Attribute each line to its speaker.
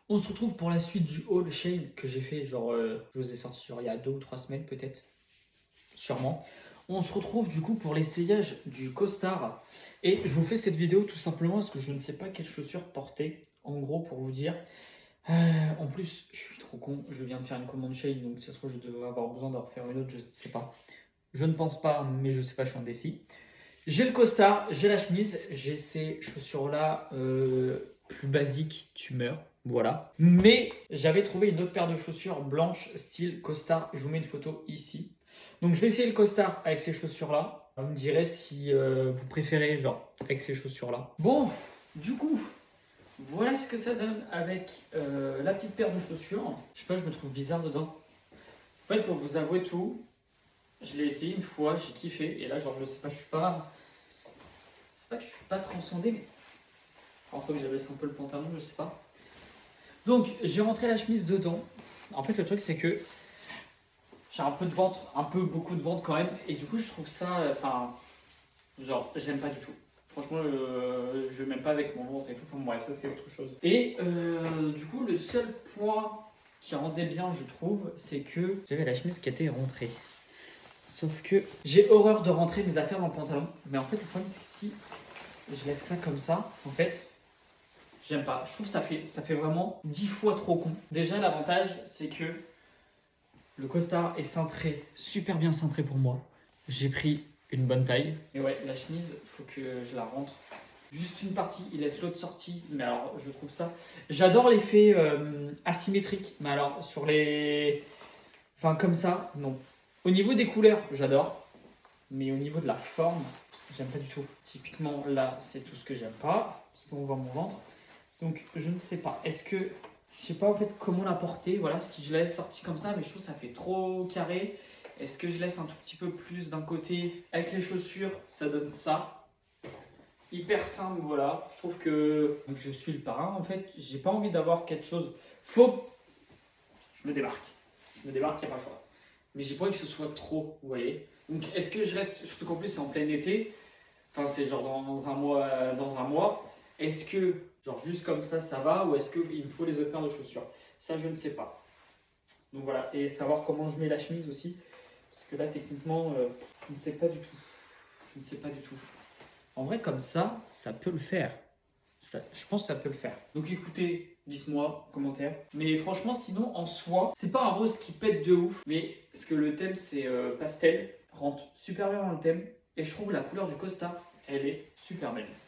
Speaker 1: On se retrouve pour la suite du haul Shein que j'ai fait, genre, je vous ai sorti genre il y a 2 ou 3 semaines peut-être, sûrement. On se retrouve du coup pour l'essayage du costard et je vous fais cette vidéo tout simplement parce que je ne sais pas quelles chaussures porter, en gros pour vous dire. En plus, je suis trop con, je viens de faire une commande Shein donc ça se trouve je devrais avoir besoin d'en refaire une autre, je ne sais pas. Je ne pense pas, mais je sais pas, je suis indécis. J'ai le costard, j'ai la chemise, j'ai ces chaussures-là plus basiques, tu meurs, voilà. Mais j'avais trouvé une autre paire de chaussures blanches, style costard. Je vous mets une photo ici. Donc je vais essayer le costard avec ces chaussures-là. Vous me direz si vous préférez, genre, avec ces chaussures-là. Bon, du coup, voilà ce que ça donne avec la petite paire de chaussures. Je sais pas, je me trouve bizarre dedans. En fait, pour vous avouer tout, je l'ai essayé une fois, j'ai kiffé. Et là, genre, je sais pas, je suis pas. C'est pas que je suis pas transcendé, mais il faut que j'abaisse un peu le pantalon, je sais pas. Donc, j'ai rentré la chemise dedans. En fait, le truc, c'est que j'ai un peu de ventre, un peu beaucoup de ventre quand même. Et du coup, je trouve ça. Enfin, genre, j'aime pas du tout. Franchement, je m'aime pas avec mon ventre et tout. Enfin, bref, ça, c'est autre chose. Et du coup, le seul point qui rendait bien, je trouve, c'est que j'avais la chemise qui était rentrée. Sauf que j'ai horreur de rentrer mes affaires dans le pantalon. Mais en fait, le problème, c'est que si je laisse ça comme ça, en fait, j'aime pas. Je trouve que ça fait vraiment 10 fois trop con. Déjà, l'avantage, c'est que le costard est cintré, super bien cintré pour moi. J'ai pris une bonne taille. Et ouais, la chemise, faut que je la rentre. Juste une partie, il laisse l'autre sortie. Mais alors, je trouve ça. J'adore l'effet asymétrique. Mais alors, sur les. Enfin, comme ça, non. Au niveau des couleurs, j'adore. Mais au niveau de la forme, j'aime pas du tout. Typiquement, là, c'est tout ce que j'aime pas. Parce qu'on voit mon ventre. Donc je ne sais pas. Est-ce que je sais pas en fait comment la porter. Voilà, si je la laisse sortie comme ça, mais je trouve que ça fait trop carré. Est-ce que je laisse un tout petit peu plus d'un côté avec les chaussures, ça donne ça. Hyper simple, voilà. Je trouve que donc, je suis le parrain en fait. J'ai pas envie d'avoir quelque chose. Faut. Je me démarque. Je me démarque, il n'y a pas le choix. Mais j'ai pas envie que ce soit trop, vous voyez. Donc est-ce que je reste, surtout qu'en plus c'est en plein été, enfin c'est genre dans un mois, est-ce que genre juste comme ça va ou est-ce qu'il me faut les autres paires de chaussures? Ça je ne sais pas. Donc voilà, et savoir comment je mets la chemise aussi, parce que là techniquement je ne sais pas du tout. Je ne sais pas du tout. En vrai comme ça peut le faire. Ça, je pense que ça peut le faire. Donc écoutez, dites-moi en commentaire. Mais franchement, sinon en soi, c'est pas un rose qui pète de ouf. Mais parce que le thème c'est pastel, rentre super bien dans le thème. Et je trouve la couleur du costard, elle est super belle.